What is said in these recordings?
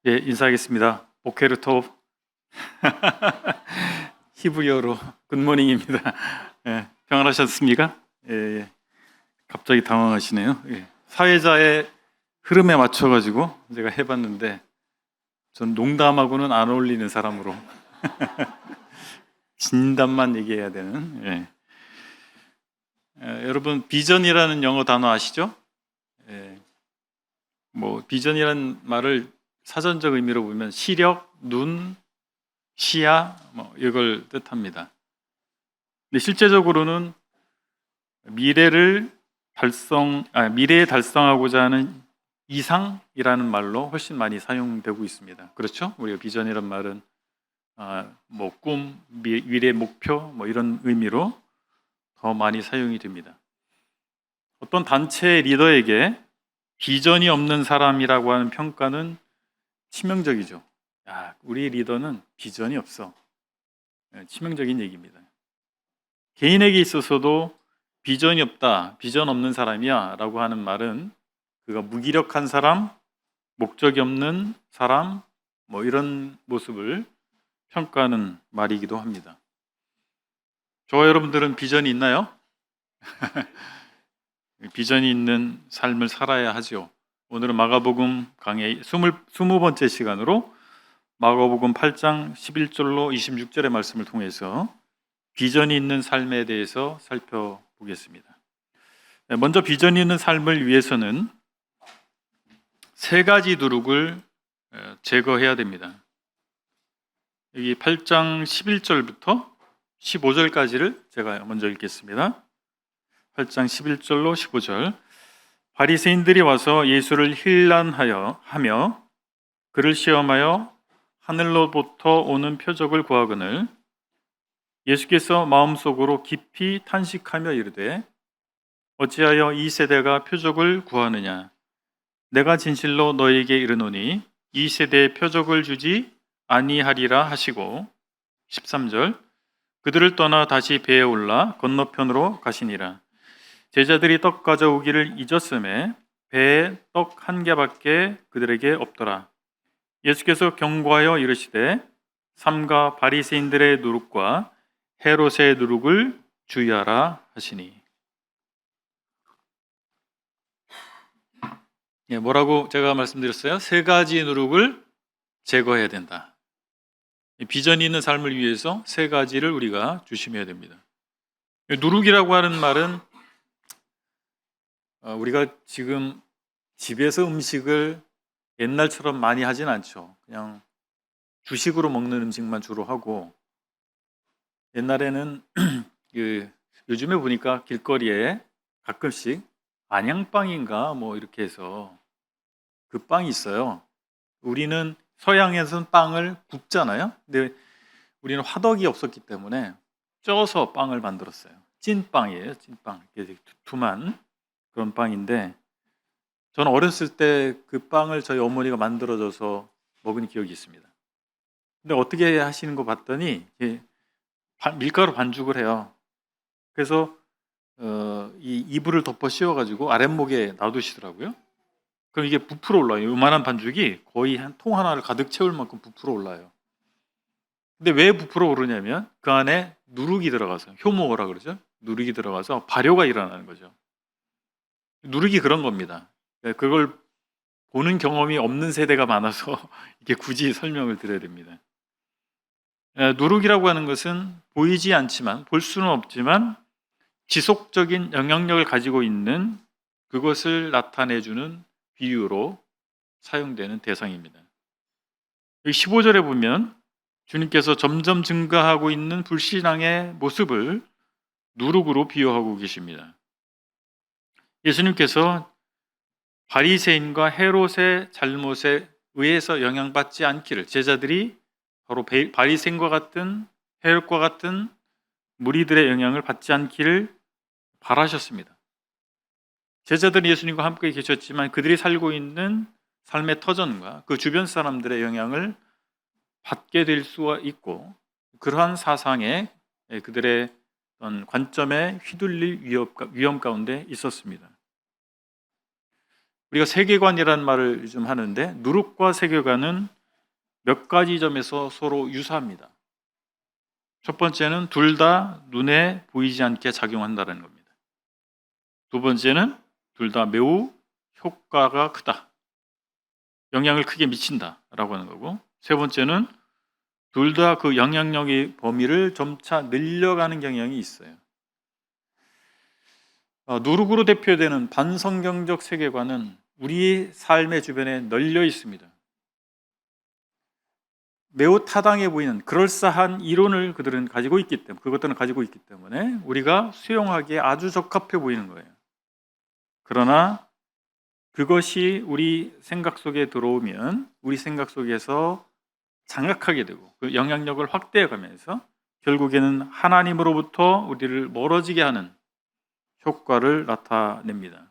예, 인사하겠습니다. 보케르토 히브리어로 굿모닝입니다. 예, 평안하셨습니까? 예, 갑자기 당황하시네요. 예, 사회자의 흐름에 맞춰가지고 제가 해봤는데 전 농담하고는 안 어울리는 사람으로 진담만 얘기해야 되는. 여러분 비전이라는 영어 단어 아시죠? 예, 뭐 비전이라는 말을 사전적 의미로 보면 시력, 눈, 시야 뭐 이걸 뜻합니다. 근데 실제적으로는 미래에 달성하고자 하는 이상이라는 말로 훨씬 많이 사용되고 있습니다. 그렇죠? 우리가 비전이란 말은 뭐 꿈, 미래 목표 뭐 이런 의미로 더 많이 사용이 됩니다. 어떤 단체의 리더에게 비전이 없는 사람이라고 하는 평가는 치명적이죠. 야, 우리 리더는 비전이 없어. 치명적인 얘기입니다. 개인에게 있어서도 비전이 없다, 비전 없는 사람이야 라고 하는 말은 그가 무기력한 사람, 목적이 없는 사람 뭐 이런 모습을 평가하는 말이기도 합니다. 저와 여러분들은 비전이 있나요? 비전이 있는 삶을 살아야 하죠. 오늘은 마가복음 강의 20번째 시간으로 마가복음 8장 11절로 26절의 말씀을 통해서 비전이 있는 삶에 대해서 살펴보겠습니다. 먼저 비전이 있는 삶을 위해서는 세 가지 누룩을 제거해야 됩니다. 여기 8장 11절부터 15절까지를 제가 먼저 읽겠습니다. 8장 11절로 15절. 바리새인들이 와서 예수를 하며 그를 시험하여 하늘로부터 오는 표적을 구하거늘 예수께서 마음속으로 깊이 탄식하며 이르되 어찌하여 이 세대가 표적을 구하느냐. 내가 진실로 너에게 이르노니 이 세대에 표적을 주지 아니하리라 하시고 13절. 그들을 떠나 다시 배에 올라 건너편으로 가시니라. 제자들이 떡 가져오기를 잊었음에 배에 떡 한 개밖에 그들에게 없더라. 예수께서 경고하여 이르시되 삼가 바리새인들의 누룩과 헤롯의 누룩을 주의하라 하시니. 뭐라고 제가 말씀드렸어요? 세 가지 누룩을 제거해야 된다. 비전이 있는 삶을 위해서 세 가지를 우리가 조심해야 됩니다. 누룩이라고 하는 말은 우리가 지금 집에서 음식을 옛날처럼 많이 하진 않죠. 그냥 주식으로 먹는 음식만 주로 하고, 옛날에는 요즘에 보니까 길거리에 가끔씩 안양빵인가 뭐 이렇게 해서 그 빵이 있어요. 우리는 서양에서는 빵을 굽잖아요. 근데 우리는 화덕이 없었기 때문에 쪄서 빵을 만들었어요. 찐빵이에요. 찐빵. 두툼한 그런 빵인데 저는 어렸을 때 그 빵을 저희 어머니가 만들어줘서 먹은 기억이 있습니다. 근데 어떻게 하시는 거 봤더니 밀가루 반죽을 해요. 그래서 이 이불을 덮어 씌워가지고 아랫목에 놔두시더라고요. 그럼 이게 부풀어 올라요. 요만한 반죽이 거의 한 통 하나를 가득 채울 만큼 부풀어 올라요. 근데 왜 부풀어 오르냐면 그 안에 누룩이 들어가서, 효모라 그러죠. 누룩이 들어가서 발효가 일어나는 거죠. 누룩이 그런 겁니다. 그걸 보는 경험이 없는 세대가 많아서 이게 굳이 설명을 드려야 됩니다. 누룩이라고 하는 것은 보이지 않지만, 볼 수는 없지만 지속적인 영향력을 가지고 있는 그것을 나타내주는 비유로 사용되는 대상입니다. 여기 15절에 보면 주님께서 점점 증가하고 있는 불신앙의 모습을 누룩으로 비유하고 계십니다. 예수님께서 바리새인과 헤롯의 잘못에 의해서 영향받지 않기를, 제자들이 바로 바리새인과 같은 헤롯과 같은 무리들의 영향을 받지 않기를 바라셨습니다. 제자들은 예수님과 함께 계셨지만 그들이 살고 있는 삶의 터전과 그 주변 사람들의 영향을 받게 될 수가 있고, 그러한 사상에 그들의 관점에 휘둘릴 위험 가운데 있었습니다. 우리가 세계관이라는 말을 좀 하는데 누룩과 세계관은 몇 가지 점에서 서로 유사합니다. 첫 번째는 둘 다 눈에 보이지 않게 작용한다는 겁니다. 두 번째는 둘 다 매우 효과가 크다. 영향을 크게 미친다라고 하는 거고, 세 번째는 둘 다 그 영향력의 범위를 점차 늘려가는 경향이 있어요. 누룩으로 대표되는 반성경적 세계관은 우리 삶의 주변에 널려 있습니다. 매우 타당해 보이는 그럴싸한 이론을 그것들은 가지고 있기 때문에 우리가 수용하기에 아주 적합해 보이는 거예요. 그러나 그것이 우리 생각 속에 들어오면 우리 생각 속에서 장악하게 되고 그 영향력을 확대해 가면서 결국에는 하나님으로부터 우리를 멀어지게 하는 효과를 나타냅니다.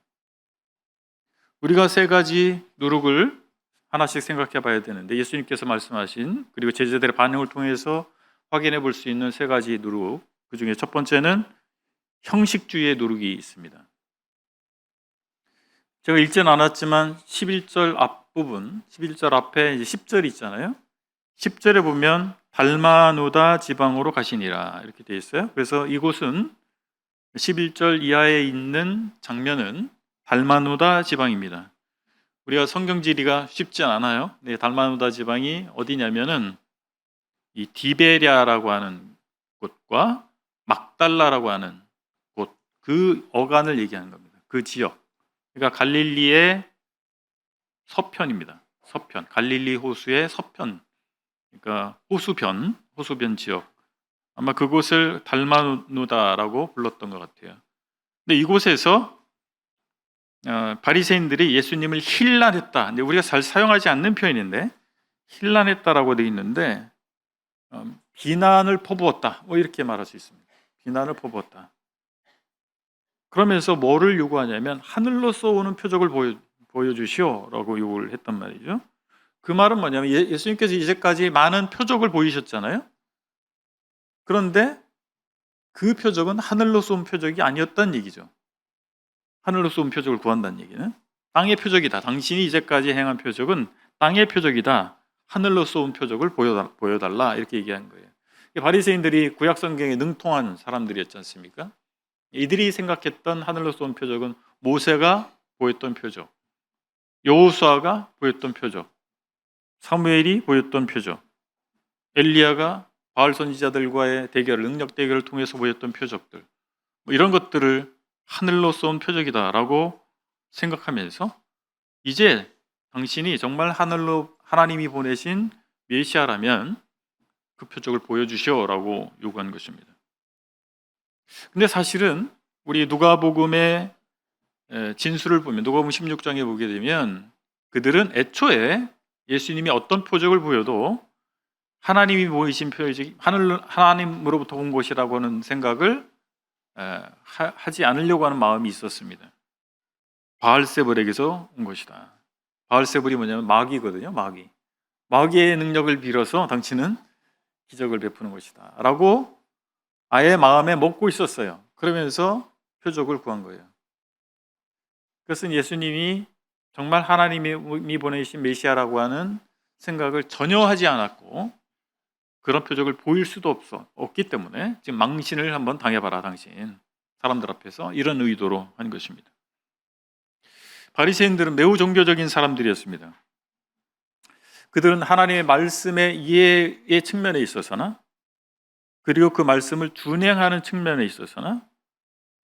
우리가 세 가지 누룩을 하나씩 생각해 봐야 되는데, 예수님께서 말씀하신 그리고 제자들의 반응을 통해서 확인해 볼 수 있는 세 가지 누룩, 그 중에 첫 번째는 형식주의의 누룩이 있습니다. 제가 읽지는 않았지만 11절 앞부분, 11절 앞에 이제 10절이 있잖아요. 10절에 보면 달마누다 지방으로 가시니라 이렇게 되어 있어요. 그래서 이곳은 11절 이하에 있는 장면은 달마누다 지방입니다. 우리가 성경지리가 쉽지 않아요. 네, 달마누다 지방이 어디냐면은 이 디베랴라고 하는 곳과 막달라라고 하는 곳, 그 어간을 얘기하는 겁니다. 그 지역. 그러니까 갈릴리의 서편입니다. 서편, 갈릴리 호수의 서편. 그러니까 호수변 지역. 아마 그곳을 달마누다라고 불렀던 것 같아요. 근데 이곳에서 바리새인들이 예수님을 힐난했다. 근데 우리가 잘 사용하지 않는 표현인데 힐난했다라고 되어 있는데 비난을 퍼부었다. 뭐 이렇게 말할 수 있습니다. 비난을 퍼부었다. 그러면서 뭐를 요구하냐면 하늘로서 오는 표적을 보여주시오라고 요구를 했단 말이죠. 그 말은 뭐냐면 예수님께서 이제까지 많은 표적을 보이셨잖아요. 그런데 그 표적은 하늘로서 온 표적이 아니었다는 얘기죠. 하늘로서 온 표적을 구한다는 얘기는 땅의 표적이다. 당신이 이제까지 행한 표적은 땅의 표적이다. 하늘로서 온 표적을 보여달라 이렇게 얘기한 거예요. 바리새인들이 구약 성경에 능통한 사람들이었지 않습니까? 이들이 생각했던 하늘로서 온 표적은 모세가 보였던 표적, 여호수아가 보였던 표적, 사무엘이 보였던 표적, 엘리야가 바알 선지자들과의 능력 대결을 통해서 보였던 표적들, 이런 것들을 하늘로서 온 표적이다라고 생각하면서 이제 당신이 정말 하나님이 보내신 메시아라면 그 표적을 보여주시오라고 요구한 것입니다. 근데 사실은 우리 누가복음의 진술을 보면, 누가복음 16장에 보게 되면 그들은 애초에 예수님이 어떤 표적을 보여도 하나님이 보이신 표적이 하나님으로부터 온 것이라고 하는 생각을 하지 않으려고 하는 마음이 있었습니다. 바알세불에게서 온 것이다. 바알세불이 뭐냐면 마귀거든요. 마귀의 능력을 빌어서 당신은 기적을 베푸는 것이다 라고 아예 마음에 먹고 있었어요. 그러면서 표적을 구한 거예요. 그것은 예수님이 정말 하나님이 보내신 메시아라고 하는 생각을 전혀 하지 않았고 그런 표적을 보일 수도 없기 때문에 지금 망신을 한번 당해봐라 당신, 사람들 앞에서, 이런 의도로 한 것입니다. 바리새인들은 매우 종교적인 사람들이었습니다. 그들은 하나님의 말씀의 이해의 측면에 있어서나 그리고 그 말씀을 준행하는 측면에 있어서나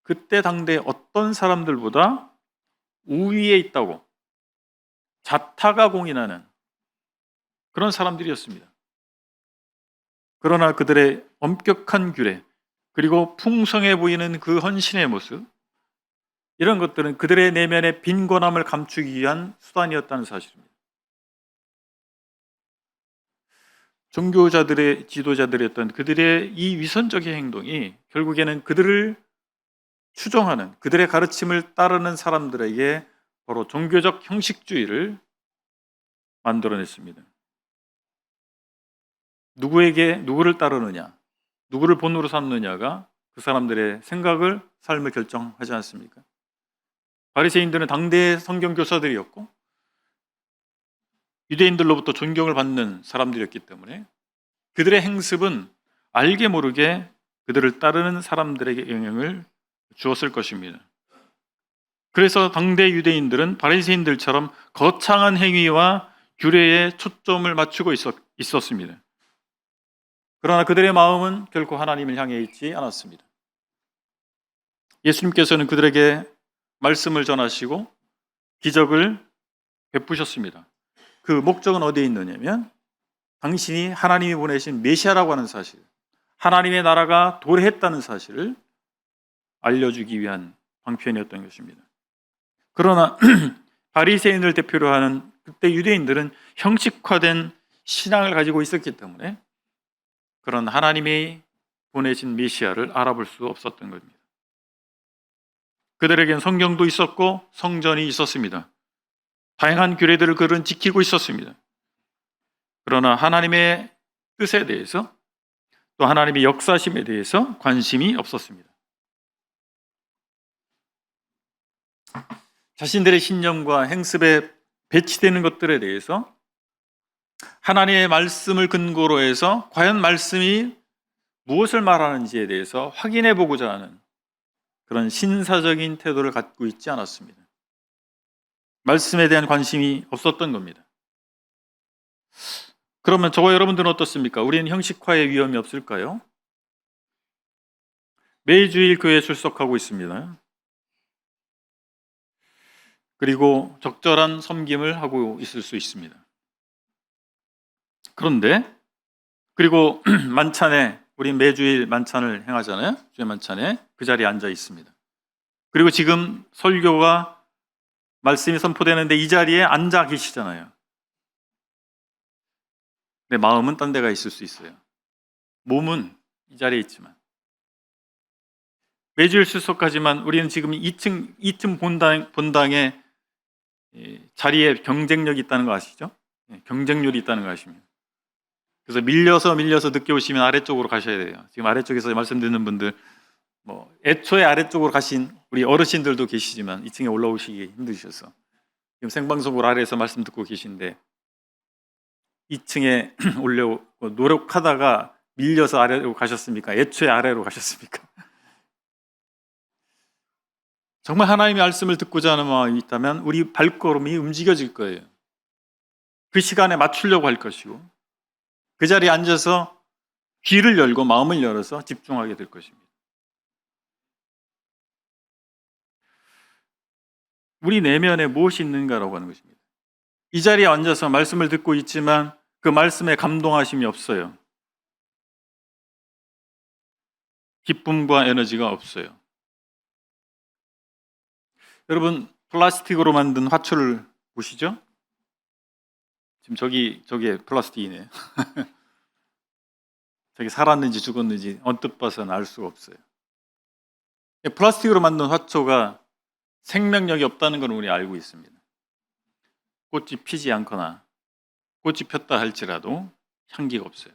그때 당대 어떤 사람들보다 우위에 있다고 자타가 공인하는 그런 사람들이었습니다. 그러나 그들의 엄격한 규례 그리고 풍성해 보이는 그 헌신의 모습, 이런 것들은 그들의 내면의 빈곤함을 감추기 위한 수단이었다는 사실입니다. 종교자들의 지도자들이었던 그들의 이 위선적인 행동이 결국에는 그들을 추종하는, 그들의 가르침을 따르는 사람들에게 바로 종교적 형식주의를 만들어냈습니다. 누구를 따르느냐, 누구를 본으로 삼느냐가 그 사람들의 생각을, 삶을 결정하지 않습니까? 바리새인들은 당대의 성경 교사들이었고 유대인들로부터 존경을 받는 사람들이었기 때문에 그들의 행습은 알게 모르게 그들을 따르는 사람들에게 영향을 주었을 것입니다. 그래서 당대 유대인들은 바리새인들처럼 거창한 행위와 규례에 초점을 맞추고 있었습니다. 그러나 그들의 마음은 결코 하나님을 향해 있지 않았습니다. 예수님께서는 그들에게 말씀을 전하시고 기적을 베푸셨습니다. 그 목적은 어디에 있느냐면 당신이 하나님이 보내신 메시아라고 하는 사실, 하나님의 나라가 도래했다는 사실을 알려주기 위한 방편이었던 것입니다. 그러나 바리새인을 대표로 하는 그때 유대인들은 형식화된 신앙을 가지고 있었기 때문에 그런 하나님이 보내신 메시아를 알아볼 수 없었던 겁니다. 그들에겐 성경도 있었고 성전이 있었습니다. 다양한 규례들을 그들은 지키고 있었습니다. 그러나 하나님의 뜻에 대해서 또 하나님의 역사심에 대해서 관심이 없었습니다. 자신들의 신념과 행습에 배치되는 것들에 대해서 하나님의 말씀을 근거로 해서 과연 말씀이 무엇을 말하는지에 대해서 확인해 보고자 하는 그런 신사적인 태도를 갖고 있지 않았습니다. 말씀에 대한 관심이 없었던 겁니다. 그러면 저와 여러분들은 어떻습니까? 우리는 형식화의 위험이 없을까요? 매주일 교회에 출석하고 있습니다. 그리고 적절한 섬김을 하고 있을 수 있습니다. 그런데 그리고 만찬에 우리 매주일 만찬을 행하잖아요. 주일 만찬에 그 자리에 앉아 있습니다. 그리고 지금 설교가 말씀이 선포되는데 이 자리에 앉아 계시잖아요. 내 마음은 딴 데가 있을 수 있어요. 몸은 이 자리에 있지만 매주일 출석하지만 우리는 지금 2층 본당에 자리에 경쟁력이 있다는 거 아시죠? 경쟁률이 있다는 거 아십니까? 그래서 밀려서 늦게 오시면 아래쪽으로 가셔야 돼요. 지금 아래쪽에서 말씀 듣는 분들 애초에 아래쪽으로 가신 우리 어르신들도 계시지만 2층에 올라오시기 힘드셔서 지금 생방송으로 아래에서 말씀 듣고 계신데 2층에 올려 노력하다가 밀려서 아래로 가셨습니까? 애초에 아래로 가셨습니까? 정말 하나님의 말씀을 듣고자 하는 마음이 있다면 우리 발걸음이 움직여질 거예요. 그 시간에 맞추려고 할 것이고 그 자리에 앉아서 귀를 열고 마음을 열어서 집중하게 될 것입니다. 우리 내면에 무엇이 있는가라고 하는 것입니다. 이 자리에 앉아서 말씀을 듣고 있지만 그 말씀에 감동하심이 없어요. 기쁨과 에너지가 없어요. 여러분 플라스틱으로 만든 화초를 보시죠? 지금 저게 플라스틱이네요. 저게 살았는지 죽었는지 언뜻 봐서는 알 수가 없어요. 플라스틱으로 만든 화초가 생명력이 없다는 걸 우리 알고 있습니다. 꽃이 피지 않거나 꽃이 폈다 할지라도 향기가 없어요.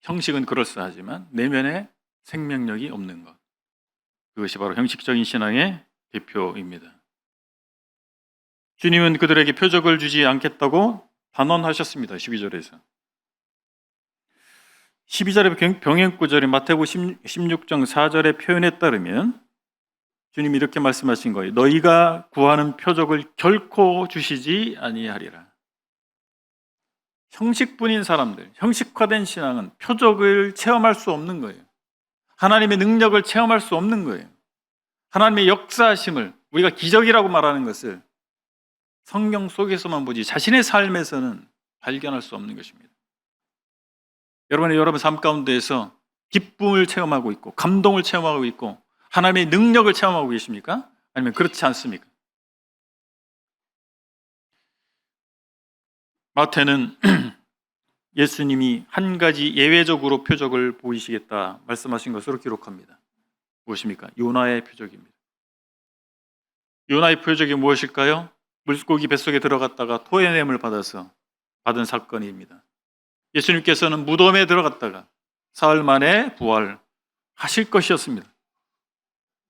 형식은 그럴싸하지만 내면에 생명력이 없는 것. 그것이 바로 형식적인 신앙의 대표입니다. 주님은 그들에게 표적을 주지 않겠다고 단언하셨습니다. 12절에서. 12절의 병행구절인 마태복음 16장 4절의 표현에 따르면 주님이 이렇게 말씀하신 거예요. 너희가 구하는 표적을 결코 주시지 아니하리라. 형식뿐인 사람들, 형식화된 신앙은 표적을 체험할 수 없는 거예요. 하나님의 능력을 체험할 수 없는 거예요. 하나님의 역사하심을 우리가 기적이라고 말하는 것을 성경 속에서만 보지 자신의 삶에서는 발견할 수 없는 것입니다. 여러분 삶 가운데에서 기쁨을 체험하고 있고 감동을 체험하고 있고 하나님의 능력을 체험하고 계십니까? 아니면 그렇지 않습니까? 마태는 예수님이 한 가지 예외적으로 표적을 보이시겠다 말씀하신 것으로 기록합니다. 무엇입니까? 요나의 표적입니다. 요나의 표적이 무엇일까요? 물고기 뱃속에 들어갔다가 토해냄을 받아서 받은 사건입니다. 예수님께서는 무덤에 들어갔다가 사흘 만에 부활하실 것이었습니다.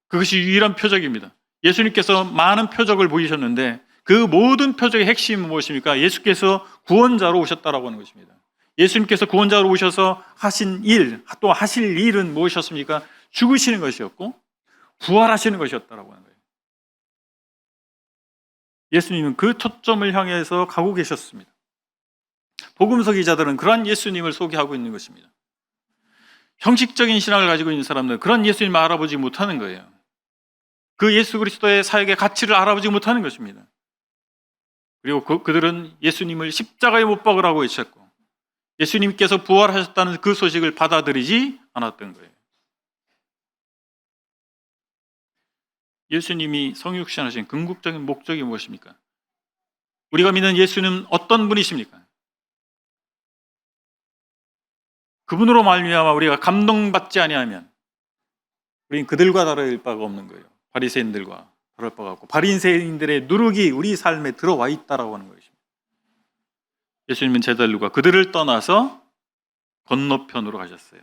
그것이 유일한 표적입니다. 예수님께서 많은 표적을 보이셨는데 그 모든 표적의 핵심은 무엇입니까? 예수께서 구원자로 오셨다라고 하는 것입니다. 예수님께서 구원자로 오셔서 하신 일, 또 하실 일은 무엇이었습니까? 죽으시는 것이었고 부활하시는 것이었다라고 하는 거예요. 예수님은 그 초점을 향해서 가고 계셨습니다. 복음서 기자들은 그러한 예수님을 소개하고 있는 것입니다. 형식적인 신앙을 가지고 있는 사람들은 그런 예수님을 알아보지 못하는 거예요. 그 예수 그리스도의 사역의 가치를 알아보지 못하는 것입니다. 그리고 그들은 예수님을 십자가에 못 박으라고 외쳤고 예수님께서 부활하셨다는 그 소식을 받아들이지 않았던 거예요. 예수님이 성육신하신 궁극적인 목적이 무엇입니까? 우리가 믿는 예수는 어떤 분이십니까? 그분으로 말미암아 우리가 감동받지 아니하면 우리는 그들과 다를 바가 없는 거예요. 바리새인들과 다를 바가 없고 바리새인들의 누룩이 우리 삶에 들어와 있다라고 하는 것입니다. 예수님은 제자들과 그들을 떠나서 건너편으로 가셨어요.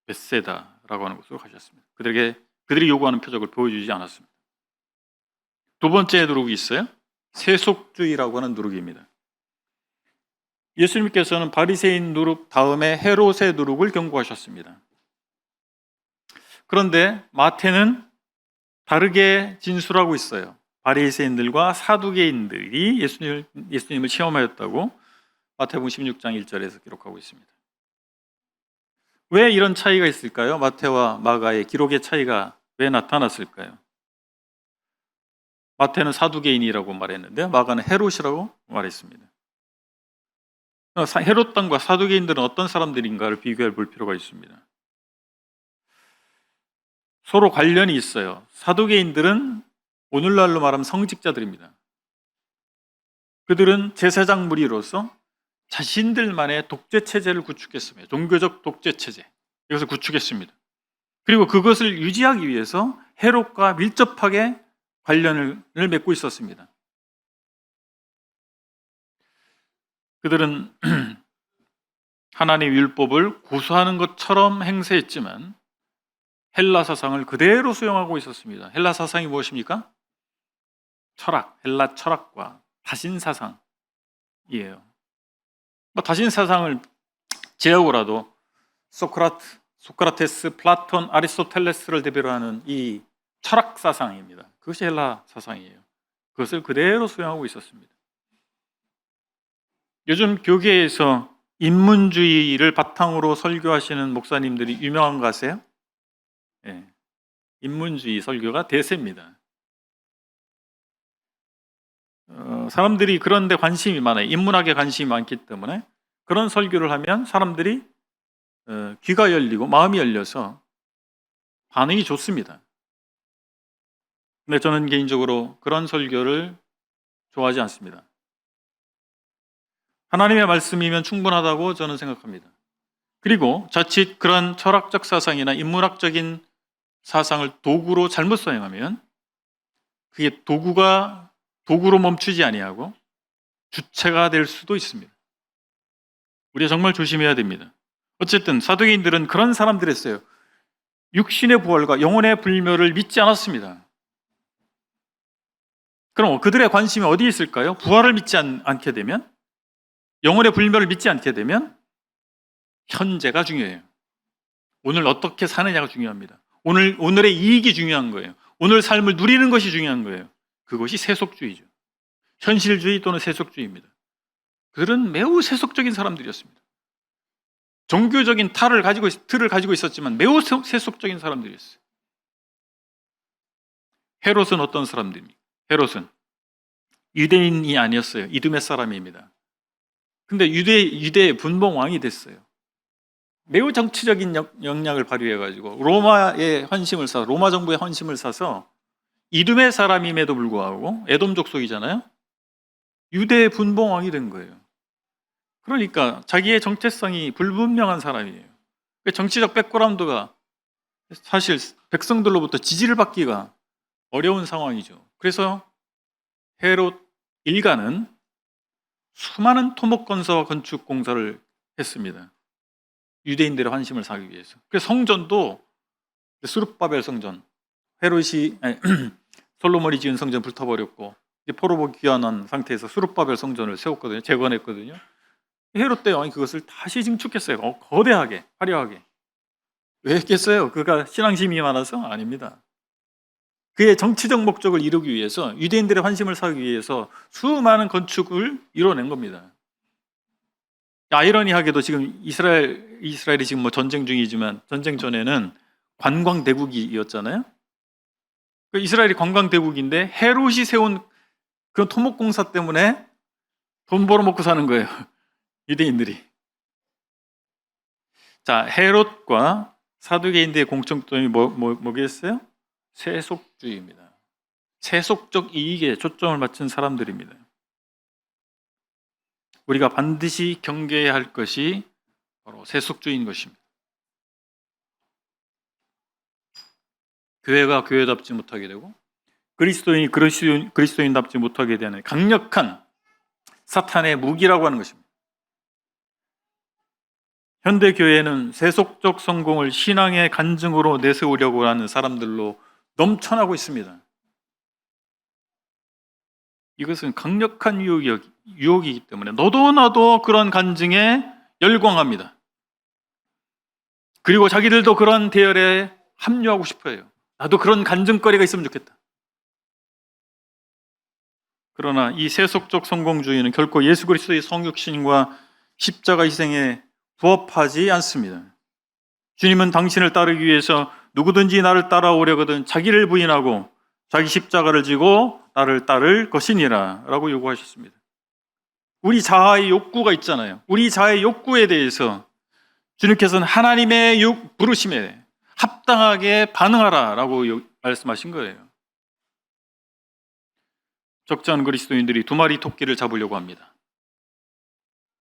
벳세다라고 하는 곳으로 가셨습니다. 그들이 요구하는 표적을 보여주지 않았습니다. 두 번째 누룩이 있어요. 세속주의라고 하는 누룩입니다. 예수님께서는 바리새인 누룩 다음에 헤롯의 누룩을 경고하셨습니다. 그런데 마태는 다르게 진술하고 있어요. 바리새인들과 사두개인들이 예수님을 시험하였다고 마태복음 16장 1절에서 기록하고 있습니다. 왜 이런 차이가 있을까요? 마태와 마가의 기록의 차이가 왜 나타났을까요? 마태는 사두개인이라고 말했는데 마가는 헤롯이라고 말했습니다. 헤롯 당과 사두개인들은 어떤 사람들인가를 비교해 볼 필요가 있습니다. 서로 관련이 있어요. 사두개인들은 오늘날로 말하면 성직자들입니다. 그들은 제사장 무리로서 자신들만의 독재 체제를 구축했습니다. 종교적 독재 체제. 이것을 구축했습니다. 그리고 그것을 유지하기 위해서 헤롯과 밀접하게 관련을 맺고 있었습니다. 그들은 하나님 율법을 고수하는 것처럼 행세했지만 헬라 사상을 그대로 수용하고 있었습니다. 헬라 사상이 무엇입니까? 철학, 헬라 철학과 다신 사상이에요. 다신 사상을 제하고라도 소크라테스, 플라톤, 아리스토텔레스를 대표로 하는 이 철학 사상입니다. 그것이 헬라 사상이에요. 그것을 그대로 수용하고 있었습니다. 요즘 교계에서 인문주의를 바탕으로 설교하시는 목사님들이 유명한 거 아세요? 네. 인문주의 설교가 대세입니다. 사람들이 그런 데 관심이 많아요. 인문학에 관심이 많기 때문에 그런 설교를 하면 사람들이 귀가 열리고 마음이 열려서 반응이 좋습니다. 근데 저는 개인적으로 그런 설교를 좋아하지 않습니다. 하나님의 말씀이면 충분하다고 저는 생각합니다. 그리고 자칫 그런 철학적 사상이나 인문학적인 사상을 도구로 잘못 사용하면 그게 도구로 멈추지 아니하고 주체가 될 수도 있습니다. 우리가 정말 조심해야 됩니다. 어쨌든 사두개인들은 그런 사람들이었어요. 육신의 부활과 영혼의 불멸을 믿지 않았습니다. 그럼 그들의 관심이 어디에 있을까요? 부활을 믿지 않게 되면, 영혼의 불멸을 믿지 않게 되면 현재가 중요해요. 오늘 어떻게 사느냐가 중요합니다. 오늘의 이익이 중요한 거예요. 오늘 삶을 누리는 것이 중요한 거예요. 그것이 세속주의죠. 현실주의 또는 세속주의입니다. 그들은 매우 세속적인 사람들이었습니다. 종교적인 틀을 가지고 있었지만 매우 세속적인 사람들이었어요. 헤롯은 어떤 사람들입니까? 헤롯은 유대인이 아니었어요. 이두메 사람입니다. 근데 유대의 분봉왕이 됐어요. 매우 정치적인 역량을 발휘해가지고 로마 정부의 헌심을 사서 이두메 사람임에도 불구하고 에돔 족속이잖아요. 유대의 분봉왕이 된 거예요. 그러니까 자기의 정체성이 불분명한 사람이에요. 정치적 백그라운드가 사실 백성들로부터 지지를 받기가 어려운 상황이죠. 그래서 헤롯 일가는 수많은 토목 건축 공사를 했습니다. 유대인들의 환심을 사기 위해서. 그래서 성전도 스룹바벨 성전, 솔로몬이 지은 성전 불타버렸고 이제 포로로 귀환한 상태에서 수룹바벨 성전을 세웠거든요. 재건했거든요. 헤롯 대왕이 그것을 다시 증축했어요. 거대하게, 화려하게. 왜 했겠어요? 그가 신앙심이 많아서? 아닙니다. 그의 정치적 목적을 이루기 위해서, 유대인들의 환심을 사기 위해서 수많은 건축을 이뤄낸 겁니다. 아이러니하게도 지금 이스라엘이 지금 뭐 전쟁 중이지만 전쟁 전에는 관광 대국이었잖아요. 이스라엘이 관광 대국인데 헤롯이 세운 그런 토목공사 때문에 돈 벌어먹고 사는 거예요. 유대인들이. 자, 헤롯과 사두개인들의 공통점이 뭐겠어요? 세속주의입니다. 세속적 이익에 초점을 맞춘 사람들입니다. 우리가 반드시 경계해야 할 것이 바로 세속주의인 것입니다. 교회가 교회답지 못하게 되고 그리스도인이 그리스도인답지 못하게 되는 강력한 사탄의 무기라고 하는 것입니다. 현대 교회는 세속적 성공을 신앙의 간증으로 내세우려고 하는 사람들로 넘쳐나고 있습니다. 이것은 강력한 유혹이기 때문에 너도 나도 그런 간증에 열광합니다. 그리고 자기들도 그런 대열에 합류하고 싶어요. 나도 그런 간증거리가 있으면 좋겠다. 그러나 이 세속적 성공주의는 결코 예수 그리스도의 성육신과 십자가 희생에 부합하지 않습니다. 주님은 당신을 따르기 위해서 누구든지 나를 따라오려거든 자기를 부인하고 자기 십자가를 지고 나를 따를 것이니라 라고 요구하셨습니다. 우리 자아의 욕구가 있잖아요. 우리 자아의 욕구에 대해서 주님께서는 하나님의 부르심에 합당하게 반응하라 라고 말씀하신 거예요. 적지 않은 그리스도인들이 두 마리 토끼를 잡으려고 합니다.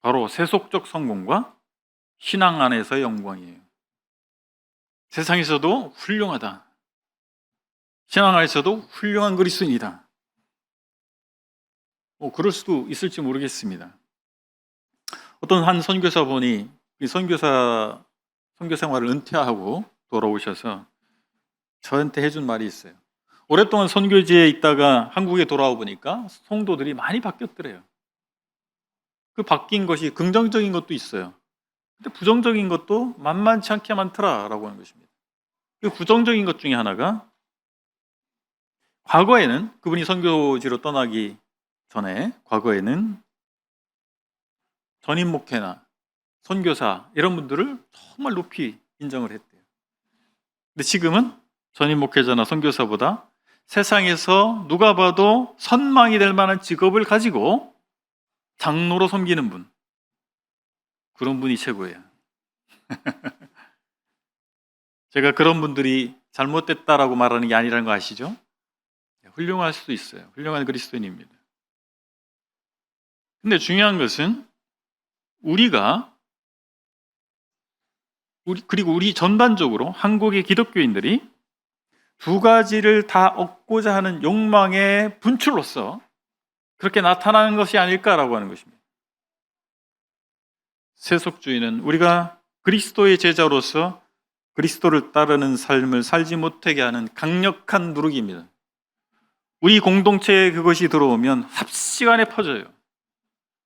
바로 세속적 성공과 신앙 안에서의 영광이에요. 세상에서도 훌륭하다. 신앙 안에서도 훌륭한 그리스도인이다. 그럴 수도 있을지 모르겠습니다. 어떤 한 선교사분이 선교사 생활을 은퇴하고 돌아오셔서 저한테 해준 말이 있어요. 오랫동안 선교지에 있다가 한국에 돌아와 보니까 성도들이 많이 바뀌었더래요. 그 바뀐 것이 긍정적인 것도 있어요. 근데 부정적인 것도 만만치 않게 많더라라고 하는 것입니다. 그 부정적인 것 중에 하나가 과거에는 그분이 선교지로 떠나기 전에 과거에는 전임 목회나 선교사 이런 분들을 정말 높이 인정을 했대요. 근데 지금은 전임 목회자나 선교사보다 세상에서 누가 봐도 선망이 될 만한 직업을 가지고 장로로 섬기는 분, 그런 분이 최고예요. 제가 그런 분들이 잘못됐다라고 말하는 게 아니라는 거 아시죠? 훌륭할 수도 있어요. 훌륭한 그리스도인입니다. 근데 중요한 것은 그리고 우리 전반적으로 한국의 기독교인들이 두 가지를 다 얻고자 하는 욕망의 분출로서 그렇게 나타나는 것이 아닐까라고 하는 것입니다. 세속주의는 우리가 그리스도의 제자로서 그리스도를 따르는 삶을 살지 못하게 하는 강력한 누룩입니다. 우리 공동체에 그것이 들어오면 삽시간에 퍼져요.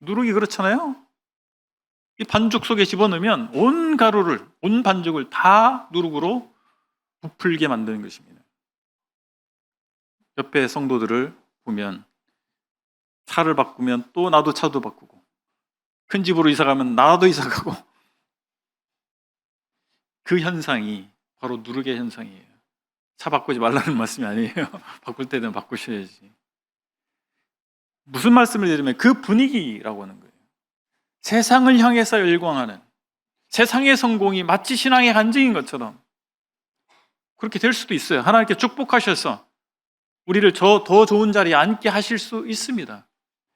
누룩이 그렇잖아요. 이 반죽 속에 집어넣으면 온 반죽을 다 누룩으로 부풀게 만드는 것입니다. 옆에 성도들을 보면 차를 바꾸면 또 나도 차도 바꾸고 큰 집으로 이사 가면 나도 이사 가고 그 현상이 바로 누룩의 현상이에요. 차 바꾸지 말라는 말씀이 아니에요. 바꿀 때는 바꾸셔야지. 무슨 말씀을 드리면 그 분위기라고 하는 거예요. 세상을 향해서 열광하는 세상의 성공이 마치 신앙의 간증인 것처럼 그렇게 될 수도 있어요. 하나님께 축복하셔서 우리를 더 좋은 자리에 앉게 하실 수 있습니다.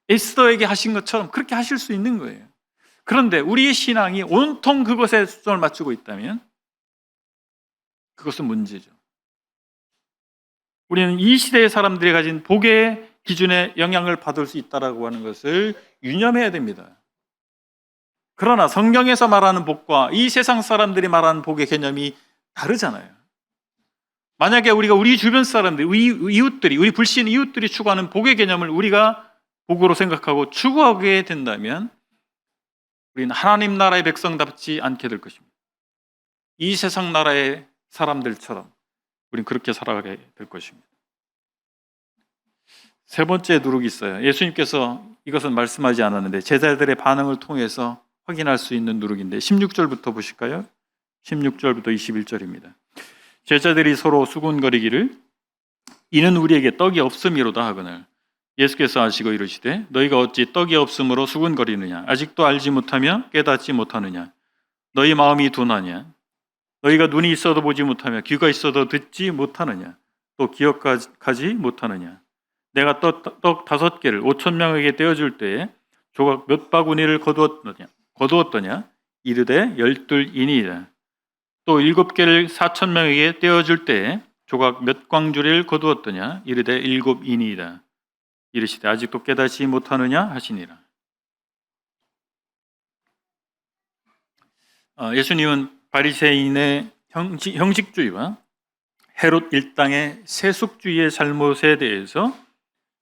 에스더에게 하신 것처럼 그렇게 하실 수 있는 거예요. 그런데 우리의 신앙이 온통 그것에 초점을 맞추고 있다면 그것은 문제죠. 우리는 이 시대의 사람들이 가진 복의 기준에 영향을 받을 수 있다고 하는 것을 유념해야 됩니다. 그러나 성경에서 말하는 복과 이 세상 사람들이 말하는 복의 개념이 다르잖아요. 만약에 우리가 우리 주변 사람들, 이웃들이, 우리 불신 이웃들이 추구하는 복의 개념을 우리가 복으로 생각하고 추구하게 된다면 우리는 하나님 나라의 백성답지 않게 될 것입니다. 이 세상 나라의 사람들처럼 우리는 그렇게 살아가게 될 것입니다. 세 번째 누룩이 있어요. 예수님께서 이것은 말씀하지 않았는데 제자들의 반응을 통해서 확인할 수 있는 누룩인데 16절부터 보실까요? 16절부터 21절입니다. 제자들이 서로 수군거리기를 이는 우리에게 떡이 없음이로다 하거늘 예수께서 하시고 이르시되 너희가 어찌 떡이 없음으로 수군거리느냐 아직도 알지 못하며 깨닫지 못하느냐 너희 마음이 둔하냐 너희가 눈이 있어도 보지 못하며 귀가 있어도 듣지 못하느냐 또 기억하지 못하느냐 내가 떡 5개를 5,000명에게 떼어줄 때에 조각 몇 바구니를 거두었더냐 이르되 12이니이다 또 7개를 4,000명에게 떼어줄 때에 조각 몇 광주리를 거두었더냐 이르되 7이니이다 이르시되 아직도 깨닫지 못하느냐 하시니라. 예수님은 바리새인의 형식주의와 헤롯 일당의 세속주의의 잘못에 대해서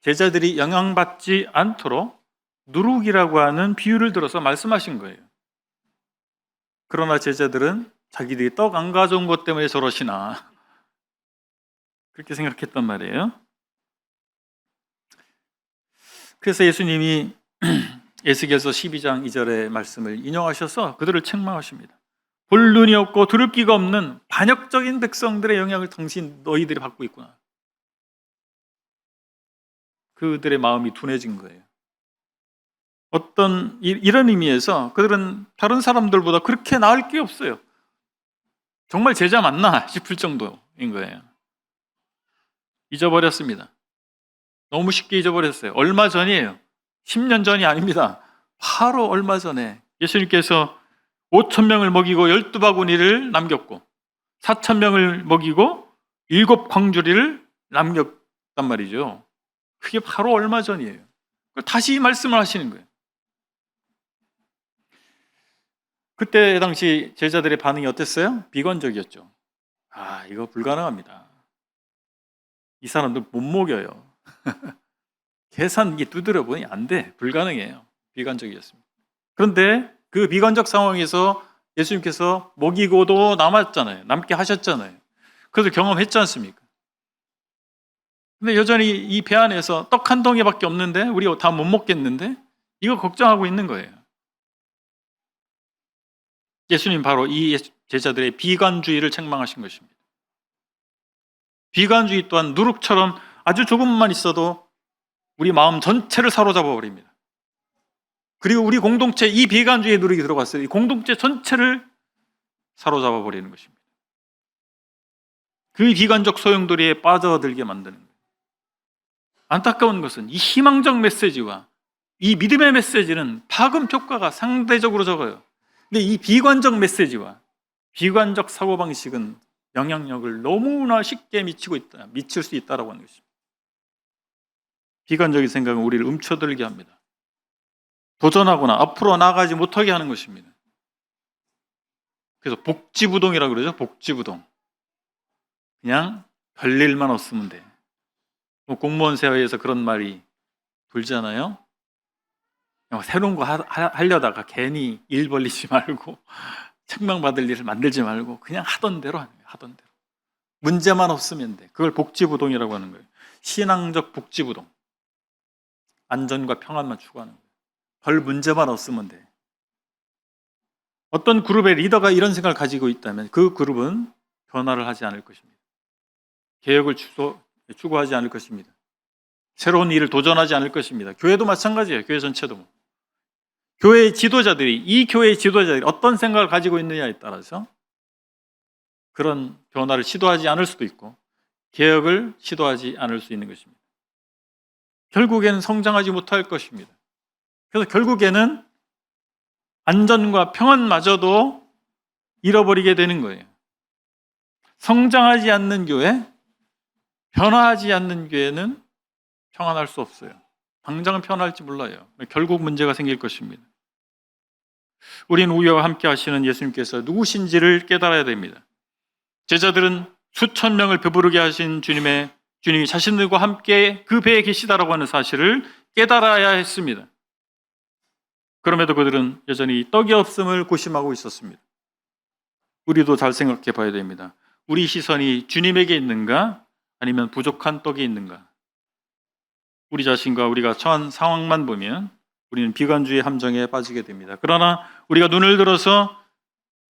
제자들이 영향받지 않도록 누룩이라고 하는 비유를 들어서 말씀하신 거예요. 그러나 제자들은 자기들이 떡 안 가져온 것 때문에 저러시나 그렇게 생각했단 말이에요. 그래서 예수님이 에스겔서 12장 2절의 말씀을 인용하셔서 그들을 책망하십니다. 볼 눈이 없고 들을 귀가 없는 반역적인 백성들의 영향을 당신 너희들이 받고 있구나. 그들의 마음이 둔해진 거예요. 이런 의미에서 그들은 다른 사람들보다 그렇게 나을 게 없어요. 정말 제자 맞나 싶을 정도인 거예요. 잊어버렸습니다. 너무 쉽게 잊어버렸어요. 얼마 전이에요. 10년 전이 아닙니다. 바로 얼마 전에 예수님께서 5,000명을 먹이고 12바구니를 남겼고 4,000명을 먹이고 7광주리를 남겼단 말이죠. 그게 바로 얼마 전이에요. 다시 말씀을 하시는 거예요. 그때 당시 제자들의 반응이 어땠어요? 비관적이었죠. 이거 불가능합니다. 이 사람들 못 먹여요. 계산기 두드려 보니 안 돼. 불가능해요. 비관적이었습니다. 그런데 그 비관적 상황에서 예수님께서 먹이고도 남았잖아요. 남게 하셨잖아요. 그래서 경험했지 않습니까? 근데 여전히 이 배 안에서 떡 한 덩이밖에 없는데 우리가 다 못 먹겠는데 이거 걱정하고 있는 거예요. 예수님 바로 이 제자들의 비관주의를 책망하신 것입니다. 비관주의 또한 누룩처럼 아주 조금만 있어도 우리 마음 전체를 사로잡아 버립니다. 그리고 우리 공동체 이 비관주의의 누룩이 들어갔어요. 이 공동체 전체를 사로잡아 버리는 것입니다. 그 비관적 소용돌이에 빠져들게 만드는 거예요. 안타까운 것은 이 희망적 메시지와 이 믿음의 메시지는 파급 효과가 상대적으로 적어요. 근데 이 비관적 메시지와 비관적 사고방식은 영향력을 너무나 쉽게 미칠 수 있다고 하는 것입니다. 비관적인 생각은 우리를 움켜들게 합니다. 도전하거나 앞으로 나아가지 못하게 하는 것입니다. 그래서 복지부동이라고 그러죠. 복지부동. 그냥 별일만 없으면 돼. 공무원 사회에서 그런 말이 돌잖아요. 새로운 거 하려다가 괜히 일 벌리지 말고 책망받을 일을 만들지 말고 그냥 하던 대로 하는 거예요. 하던 대로. 문제만 없으면 돼. 그걸 복지부동이라고 하는 거예요. 신앙적 복지부동. 안전과 평안만 추구하는 거예요. 별 문제만 없으면 돼. 어떤 그룹의 리더가 이런 생각을 가지고 있다면 그 그룹은 변화를 하지 않을 것입니다. 개혁을 추구하지 않을 것입니다. 새로운 일을 도전하지 않을 것입니다. 교회도 마찬가지예요. 교회 전체도. 이 교회의 지도자들이 어떤 생각을 가지고 있느냐에 따라서 그런 변화를 시도하지 않을 수도 있고 개혁을 시도하지 않을 수 있는 것입니다. 결국에는 성장하지 못할 것입니다. 그래서 결국에는 안전과 평안마저도 잃어버리게 되는 거예요. 성장하지 않는 교회, 변화하지 않는 교회는 평안할 수 없어요. 당장은 평안할지 몰라요. 결국 문제가 생길 것입니다. 우리는 우리와 함께 하시는 예수님께서 누구신지를 깨달아야 됩니다. 제자들은 수천 명을 배부르게 하신 주님이 자신들과 함께 그 배에 계시다라고 하는 사실을 깨달아야 했습니다. 그럼에도 그들은 여전히 떡이 없음을 고심하고 있었습니다. 우리도 잘 생각해 봐야 됩니다. 우리 시선이 주님에게 있는가? 아니면 부족한 떡이 있는가? 우리 자신과 우리가 처한 상황만 보면 우리는 비관주의 함정에 빠지게 됩니다. 그러나 우리가 눈을 들어서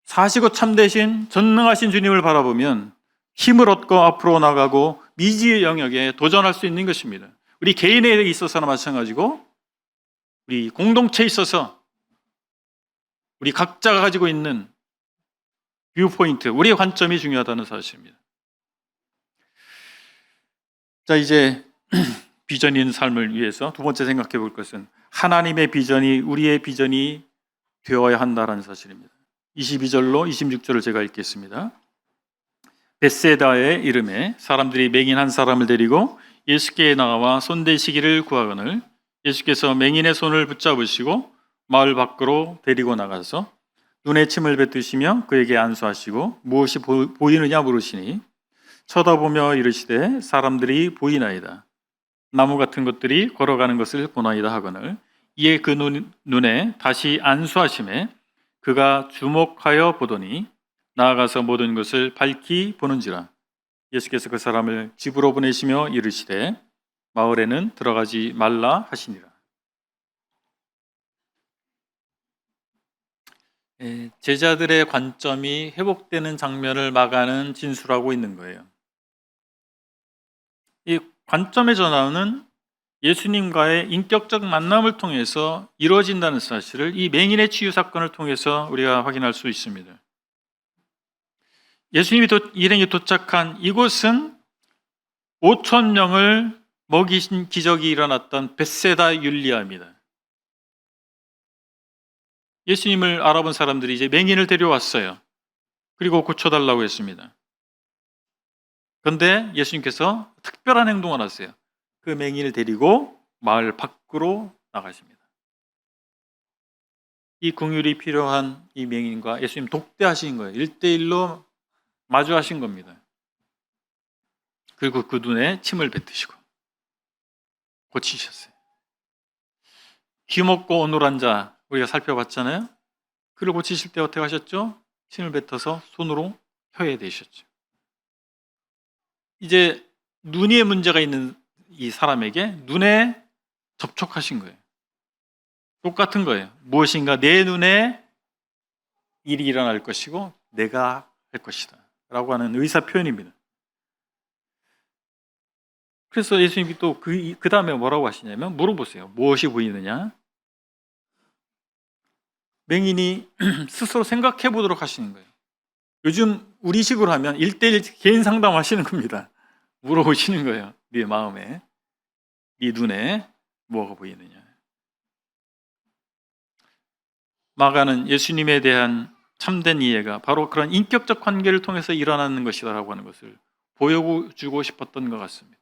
사시고 참되신 전능하신 주님을 바라보면 힘을 얻고 앞으로 나가고 미지의 영역에 도전할 수 있는 것입니다. 우리 개인에 있어서나 마찬가지고 우리 공동체에 있어서 우리 각자가 가지고 있는 뷰포인트, 우리의 관점이 중요하다는 사실입니다. 자, 이제 비전 있는 삶을 위해서 두 번째 생각해 볼 것은 하나님의 비전이 우리의 비전이 되어야 한다는 사실입니다. 22절로 26절을 제가 읽겠습니다. 벳세다의 이름에 사람들이 맹인 한 사람을 데리고 예수께 나와 손대시기를 구하거늘 예수께서 맹인의 손을 붙잡으시고 마을 밖으로 데리고 나가서 눈에 침을 뱉으시며 그에게 안수하시고 무엇이 보이느냐 물으시니 쳐다보며 이르시되 사람들이 보이나이다. 나무 같은 것들이 걸어가는 것을 보나이다 하거늘 이에 그 눈에 다시 안수하심에 그가 주목하여 보더니 나아가서 모든 것을 밝히 보는지라. 예수께서 그 사람을 집으로 보내시며 이르시되 마을에는 들어가지 말라 하시니라. 제자들의 관점이 회복되는 장면을 마가는 진술하고 있는 거예요. 이 관점의 전환은 예수님과의 인격적 만남을 통해서 이루어진다는 사실을 이 맹인의 치유 사건을 통해서 우리가 확인할 수 있습니다. 예수님이 일행이 도착한 이곳은 5천 명을 먹이신 기적이 일어났던 벳세다 율리아입니다. 예수님을 알아본 사람들이 이제 맹인을 데려왔어요. 그리고 고쳐달라고 했습니다. 그런데 예수님께서 특별한 행동을 하세요. 그 맹인을 데리고 마을 밖으로 나가십니다. 이 긍휼이 필요한 이 맹인과 예수님 독대하신 거예요. 1대1로 마주하신 겁니다. 그리고 그 눈에 침을 뱉으시고 고치셨어요. 귀먹고 오늘한 자 우리가 살펴봤잖아요. 그를 고치실 때 어떻게 하셨죠? 침을 뱉어서 손으로 혀에 대셨죠. 이제 눈에 문제가 있는 이 사람에게 눈에 접촉하신 거예요. 똑같은 거예요. 무엇인가 내 눈에 일이 일어날 것이고 내가 할 것이다 라고 하는 의사 표현입니다. 그래서 예수님이 또 그 다음에 뭐라고 하시냐면 물어보세요. 무엇이 보이느냐? 맹인이 스스로 생각해 보도록 하시는 거예요. 요즘 우리식으로 하면 1대1 개인 상담하시는 겁니다. 물어보시는 거예요. 네 마음에, 네 눈에 뭐가 보이느냐. 마가는 예수님에 대한 참된 이해가 바로 그런 인격적 관계를 통해서 일어나는 것이다라고 하는 것을 보여주고 싶었던 것 같습니다.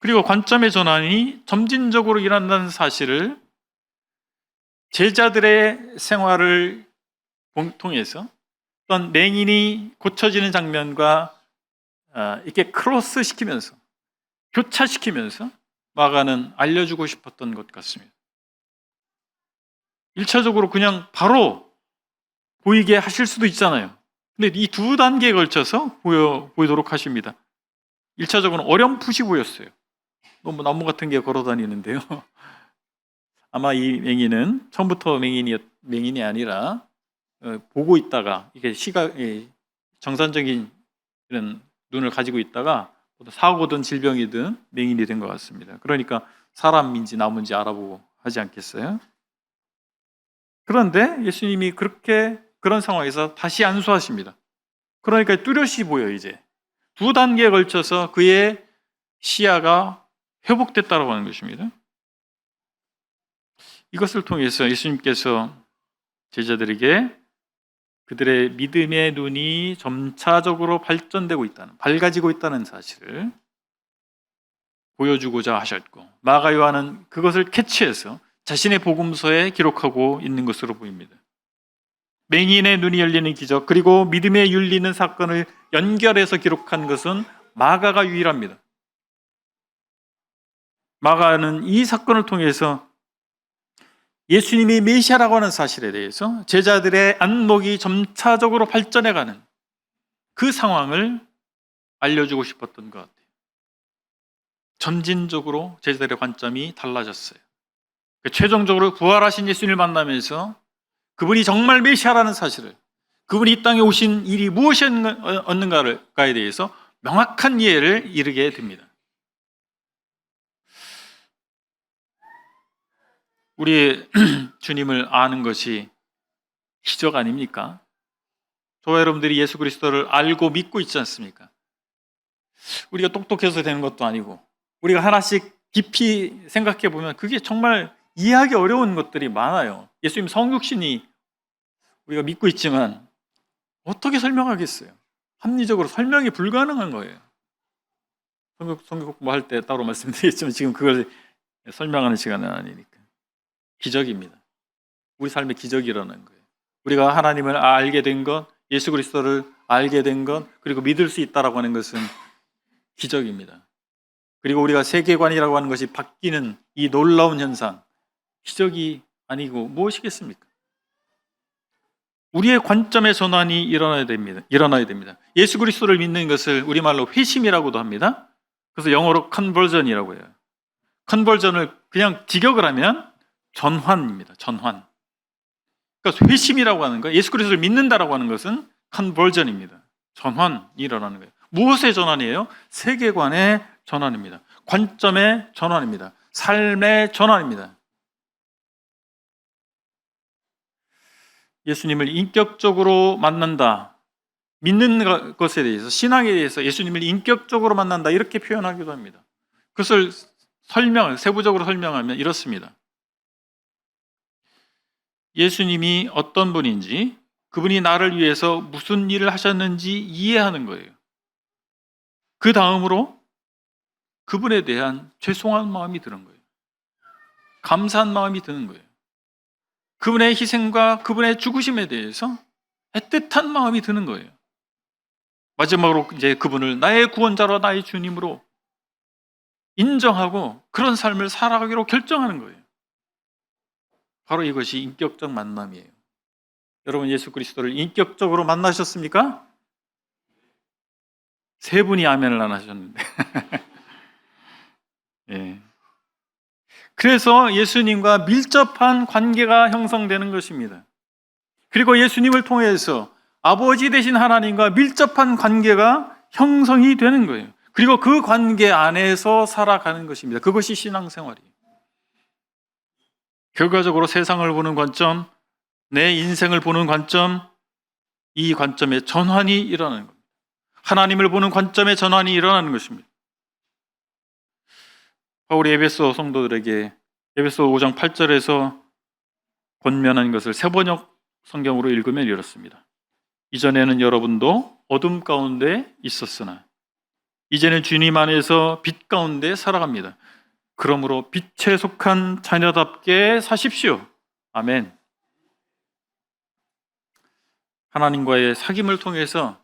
그리고 관점의 전환이 점진적으로 일어난다는 사실을 제자들의 생활을 통해서 어떤 맹인이 고쳐지는 장면과 이렇게 크로스 시키면서 교차시키면서 마가는 알려주고 싶었던 것 같습니다. 1차적으로 그냥 바로 보이게 하실 수도 있잖아요. 근데 이 두 단계에 걸쳐서 보이도록 하십니다. 1차적으로는 어렴풋이 보였어요. 너무 나무 같은 게 걸어 다니는데요. 아마 이 맹인은 처음부터 맹인이 아니라 보고 있다가 이게 정상적인 이런 눈을 가지고 있다가 사고든 질병이든 맹인이 된 것 같습니다. 그러니까 사람인지 나무인지 알아보고 하지 않겠어요? 그런데 예수님이 그런 상황에서 다시 안수하십니다. 그러니까 뚜렷이 보여요. 이제 두 단계에 걸쳐서 그의 시야가 회복됐다고 하는 것입니다. 이것을 통해서 예수님께서 제자들에게 그들의 믿음의 눈이 점차적으로 밝아지고 있다는 사실을 보여주고자 하셨고, 마가 요한은 그것을 캐치해서 자신의 복음서에 기록하고 있는 것으로 보입니다. 맹인의 눈이 열리는 기적, 그리고 믿음에 윤리는 사건을 연결해서 기록한 것은 마가가 유일합니다. 마가는 이 사건을 통해서 예수님이 메시아라고 하는 사실에 대해서 제자들의 안목이 점차적으로 발전해가는 그 상황을 알려주고 싶었던 것 같아요. 점진적으로 제자들의 관점이 달라졌어요. 최종적으로 부활하신 예수님을 만나면서 그분이 정말 메시아라는 사실을, 그분이 이 땅에 오신 일이 무엇이었는가에 대해서 명확한 이해를 이루게 됩니다. 우리 주님을 아는 것이 기적 아닙니까? 저와 여러분들이 예수 그리스도를 알고 믿고 있지 않습니까? 우리가 똑똑해서 되는 것도 아니고, 우리가 하나씩 깊이 생각해 보면 그게 정말 이해하기 어려운 것들이 많아요. 예수님 성육신이 우리가 믿고 있지만 어떻게 설명하겠어요? 합리적으로 설명이 불가능한 거예요. 성경 공부할 때 따로 말씀드리겠지만 지금 그걸 설명하는 시간은 아니니까. 기적입니다. 우리 삶에 기적이 일어나는 거예요. 우리가 하나님을 알게 된 것, 예수 그리스도를 알게 된 것, 그리고 믿을 수 있다라고 하는 것은 기적입니다. 그리고 우리가 세계관이라고 하는 것이 바뀌는 이 놀라운 현상, 기적이 아니고 무엇이겠습니까? 우리의 관점의 전환이 일어나야 됩니다. 예수 그리스도를 믿는 것을 우리말로 회심이라고도 합니다. 그래서 영어로 컨버전이라고 해요. 컨버전을 그냥 직역을 하면 전환입니다. 전환. 그러니까 회심이라고 하는 거, 예수 그리스도를 믿는다라고 하는 것은 컨버전입니다. 전환이 일어나는 거예요. 무엇의 전환이에요? 세계관의 전환입니다. 관점의 전환입니다. 삶의 전환입니다. 예수님을 인격적으로 만난다, 믿는 것에 대해서, 신앙에 대해서 예수님을 인격적으로 만난다, 이렇게 표현하기도 합니다. 그것을 세부적으로 설명하면 이렇습니다. 예수님이 어떤 분인지, 그분이 나를 위해서 무슨 일을 하셨는지 이해하는 거예요. 그 다음으로 그분에 대한 죄송한 마음이 드는 거예요. 감사한 마음이 드는 거예요. 그분의 희생과 그분의 죽으심에 대해서 애틋한 마음이 드는 거예요. 마지막으로 이제 그분을 나의 구원자로, 나의 주님으로 인정하고 그런 삶을 살아가기로 결정하는 거예요. 바로 이것이 인격적 만남이에요. 여러분, 예수 그리스도를 인격적으로 만나셨습니까? 세 분이 아멘을 안 하셨는데. 예. 그래서 예수님과 밀접한 관계가 형성되는 것입니다. 그리고 예수님을 통해서 아버지 되신 하나님과 밀접한 관계가 형성이 되는 거예요. 그리고 그 관계 안에서 살아가는 것입니다. 그것이 신앙생활이에요. 결과적으로 세상을 보는 관점, 내 인생을 보는 관점, 이 관점의 전환이 일어나는 겁니다. 하나님을 보는 관점의 전환이 일어나는 것입니다. 바울이 에베소 성도들에게 에베소 5장 8절에서 권면한 것을 새번역 성경으로 읽으면 이렇습니다. 이전에는 여러분도 어둠 가운데 있었으나 이제는 주님 안에서 빛 가운데 살아갑니다. 그러므로 빛에 속한 자녀답게 사십시오. 아멘. 하나님과의 사귐을 통해서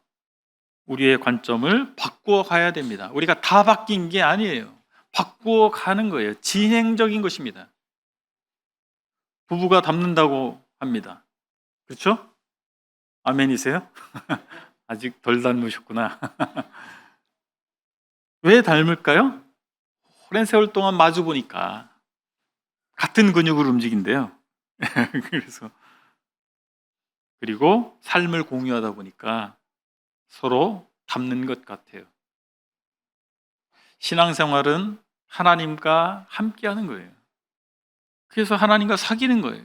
우리의 관점을 바꾸어 가야 됩니다. 우리가 다 바뀐 게 아니에요. 바꾸어 가는 거예요. 진행적인 것입니다. 부부가 닮는다고 합니다. 그렇죠? 아멘이세요? 아직 덜 닮으셨구나. 왜 닮을까요? 오랜 세월 동안 마주 보니까 같은 근육을 움직인대요. 그리고 삶을 공유하다 보니까 서로 닮는 것 같아요. 신앙생활은 하나님과 함께하는 거예요. 그래서 하나님과 사귀는 거예요.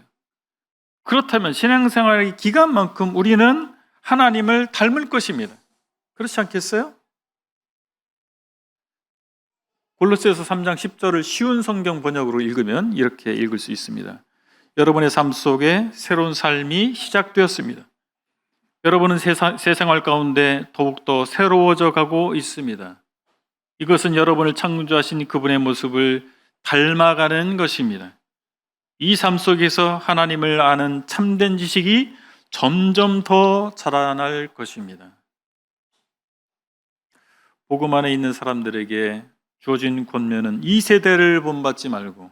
그렇다면 신앙생활의 기간만큼 우리는 하나님을 닮을 것입니다. 그렇지 않겠어요? 골로새서 3장 10절을 쉬운 성경 번역으로 읽으면 이렇게 읽을 수 있습니다. 여러분의 삶 속에 새로운 삶이 시작되었습니다. 여러분은 새 생활 가운데 더욱더 새로워져 가고 있습니다. 이것은 여러분을 창조하신 그분의 모습을 닮아가는 것입니다. 이 삶 속에서 하나님을 아는 참된 지식이 점점 더 자라날 것입니다. 복음 안에 있는 사람들에게 주어진 권면은 이 세대를 본받지 말고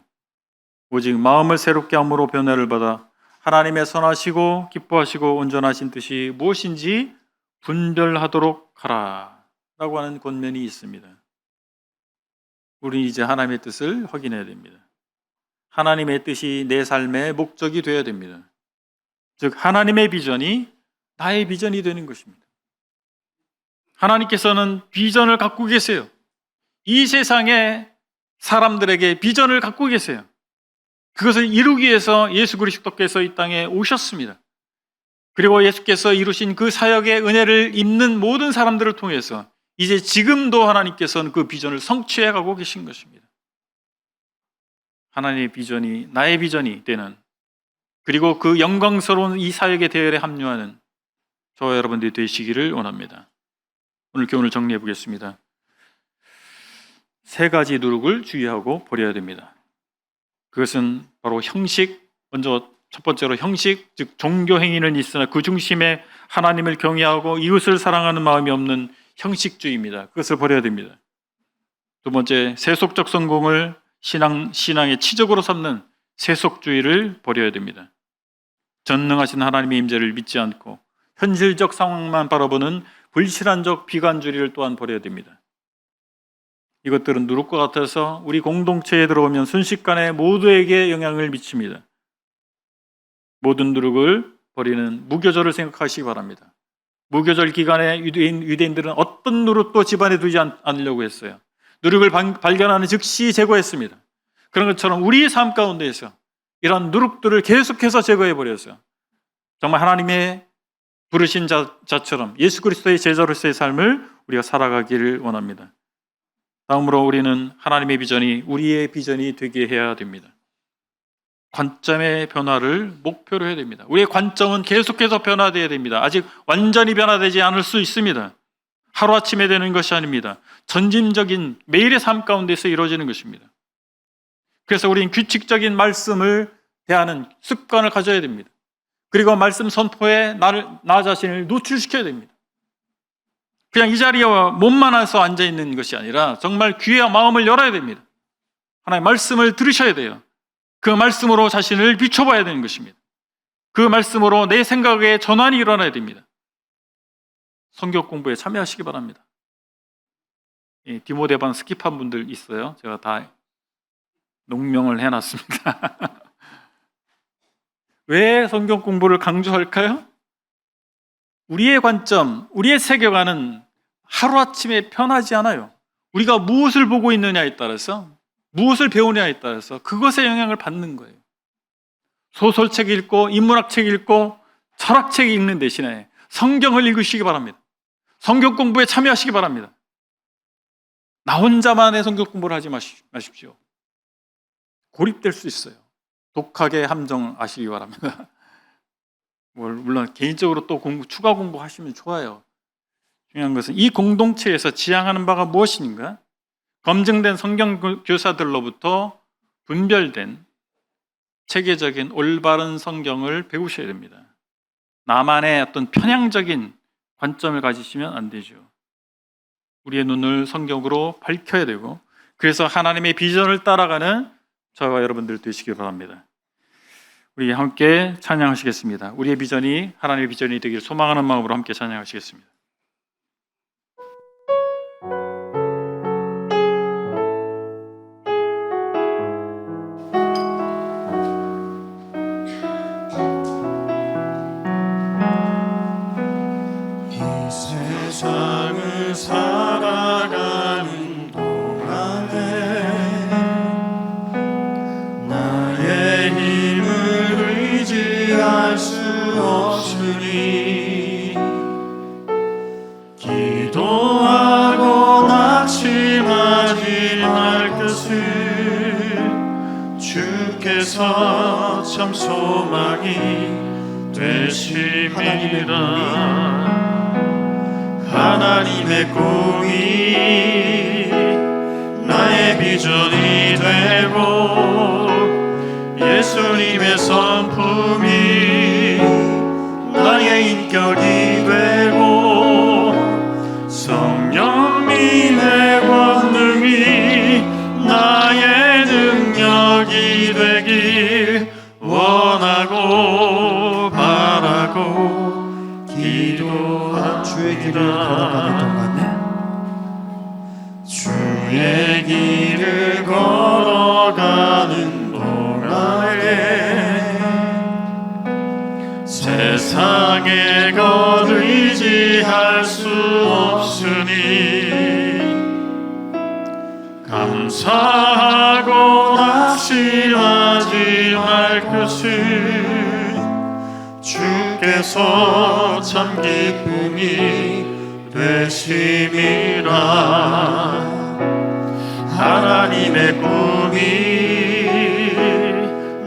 오직 마음을 새롭게 함으로 변화를 받아 하나님의 선하시고 기뻐하시고 온전하신 뜻이 무엇인지 분별하도록 하라 라고 하는 권면이 있습니다. 우리 이제 하나님의 뜻을 확인해야 됩니다. 하나님의 뜻이 내 삶의 목적이 되어야 됩니다. 즉 하나님의 비전이 나의 비전이 되는 것입니다. 하나님께서는 비전을 갖고 계세요. 이 세상에 사람들에게 비전을 갖고 계세요. 그것을 이루기 위해서 예수 그리스도께서 이 땅에 오셨습니다. 그리고 예수께서 이루신 그 사역의 은혜를 입는 모든 사람들을 통해서 이제 지금도 하나님께서는 그 비전을 성취해 가고 계신 것입니다. 하나님의 비전이 나의 비전이 되는, 그리고 그 영광스러운 이 사역의 대열에 합류하는 저와 여러분들이 되시기를 원합니다. 오늘 교훈을 정리해 보겠습니다. 세 가지 누룩을 주의하고 버려야 됩니다. 그것은 바로 형식, 먼저 첫 번째로 형식, 즉 종교 행위는 있으나 그 중심에 하나님을 경외하고 이웃을 사랑하는 마음이 없는 형식주의입니다. 그것을 버려야 됩니다. 두 번째, 세속적 성공을 신앙의 치적으로 삼는 세속주의를 버려야 됩니다. 전능하신 하나님의 임재를 믿지 않고 현실적 상황만 바라보는 불신앙적 비관주의를 또한 버려야 됩니다. 이것들은 누룩과 같아서 우리 공동체에 들어오면 순식간에 모두에게 영향을 미칩니다. 모든 누룩을 버리는 무교절을 생각하시기 바랍니다. 무교절 기간에 유대인들은 어떤 누룩도 집안에 두지 않으려고 했어요. 누룩을 발견하는 즉시 제거했습니다. 그런 것처럼 우리의 삶 가운데에서 이런 누룩들을 계속해서 제거해 버렸어요. 정말 하나님의 부르신 자처럼 예수 그리스도의 제자로서의 삶을 우리가 살아가기를 원합니다. 다음으로 우리는 하나님의 비전이 우리의 비전이 되게 해야 됩니다. 관점의 변화를 목표로 해야 됩니다. 우리의 관점은 계속해서 변화되어야 됩니다. 아직 완전히 변화되지 않을 수 있습니다. 하루아침에 되는 것이 아닙니다. 전진적인 매일의 삶 가운데서 이루어지는 것입니다. 그래서 우리는 규칙적인 말씀을 대하는 습관을 가져야 됩니다. 그리고 말씀 선포에 나 자신을 노출시켜야 됩니다. 그냥 이 자리에 몸만 와서 앉아있는 것이 아니라 정말 귀와 마음을 열어야 됩니다. 하나님의 말씀을 들으셔야 돼요. 그 말씀으로 자신을 비춰봐야 되는 것입니다. 그 말씀으로 내 생각에 전환이 일어나야 됩니다. 성경 공부에 참여하시기 바랍니다. 디모데반 스킵한 분들 있어요. 제가 다 농명을 해놨습니다. 왜 성경 공부를 강조할까요? 우리의 관점, 우리의 세계관은 하루아침에 변하지 않아요. 우리가 무엇을 보고 있느냐에 따라서, 무엇을 배우느냐에 따라서 그것에 영향을 받는 거예요. 소설책 읽고 인문학책 읽고 철학책 읽는 대신에 성경을 읽으시기 바랍니다. 성경 공부에 참여하시기 바랍니다. 나 혼자만의 성경 공부를 하지 마십시오. 고립될 수 있어요. 독하게 함정하시기 바랍니다. 물론 개인적으로 또 추가 공부하시면 좋아요. 중요한 것은 이 공동체에서 지향하는 바가 무엇인가? 검증된 성경 교사들로부터 분별된 체계적인 올바른 성경을 배우셔야 됩니다. 나만의 어떤 편향적인 관점을 가지시면 안 되죠. 우리의 눈을 성경으로 밝혀야 되고, 그래서 하나님의 비전을 따라가는 저와 여러분들 되시길 바랍니다. 우리 함께 찬양하시겠습니다. 우리의 비전이 하나님의 비전이 되길 소망하는 마음으로 함께 찬양하시겠습니다. 이 세상을 살아가는 동안에 나의 힘을 의지할 수 없으니 기도하고 낙심하지 말 것을 주께서 참 소망이 되심이라. 하나님의 꿈이 나의 비전이 되고 예수님의 성품이 나의 나의 인격이 되고 성령님의 권능이 나의 능력이 되길 원하고 바라고 기도합니다. 주의 길을 걸어가는 동안에 주의 길을 걸어가는 동안에 세상의 것 의지할 수 없으니 감사하고 낙심하지 말 것을 주께서 참 기쁨이 되심이라. 하나님의 꿈이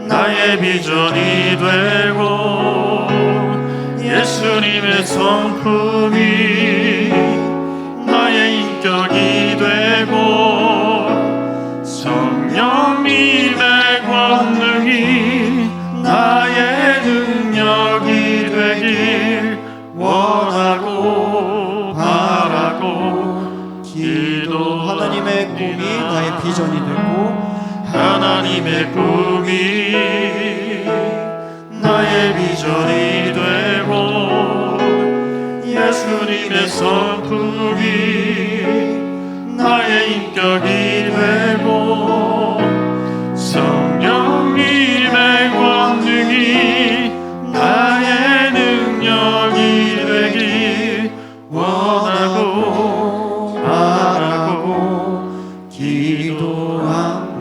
나의 비전이 되고 예수님의 성품이 나의 인격이 되고 성령님의 권능이 나의 능력이 되길 원하고 바라고 기도합니다. 하나님의 꿈이 나의 비전이 되고 하나님의 꿈이 나의 비전이 되고 예수님의 성품이 나의 인격이 되고 성령님의 권능이 나의 능력이 되길 원하고 바라고 기도합니다.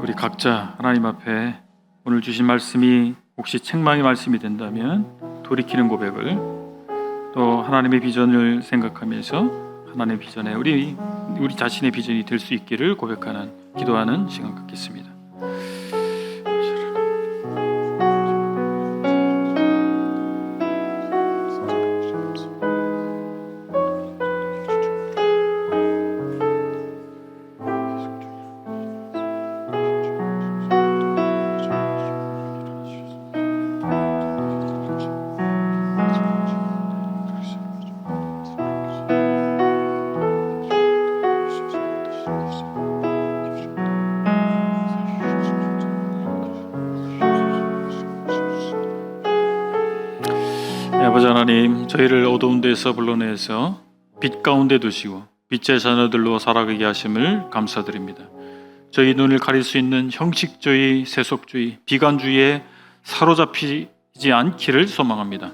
우리 각자 하나님 앞에 오늘 주신 말씀이 혹시 책망의 말씀이 된다면 돌이키는 고백을, 또 하나님의 비전을 생각하면서 하나님의 비전에 우리 자신의 비전이 될 수 있기를 고백하는, 기도하는 시간 갖겠습니다. 아버지 하나님, 저희를 어두운 데서 불러내서 빛 가운데 두시고 빛의 자녀들로 살아가게 하심을 감사드립니다. 저희 눈을 가릴 수 있는 형식주의, 세속주의, 비관주의에 사로잡히지 않기를 소망합니다.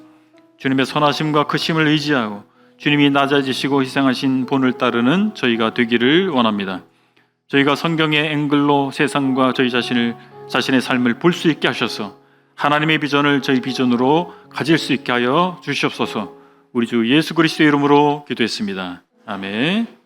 주님의 선하심과 크심을 의지하고 주님이 낮아지시고 희생하신 본을 따르는 저희가 되기를 원합니다. 저희가 성경의 앵글로 세상과 저희 자신의 삶을 볼 수 있게 하셔서 하나님의 비전을 저희 비전으로 가질 수 있게 하여 주시옵소서. 우리 주 예수 그리스도의 이름으로 기도했습니다. 아멘.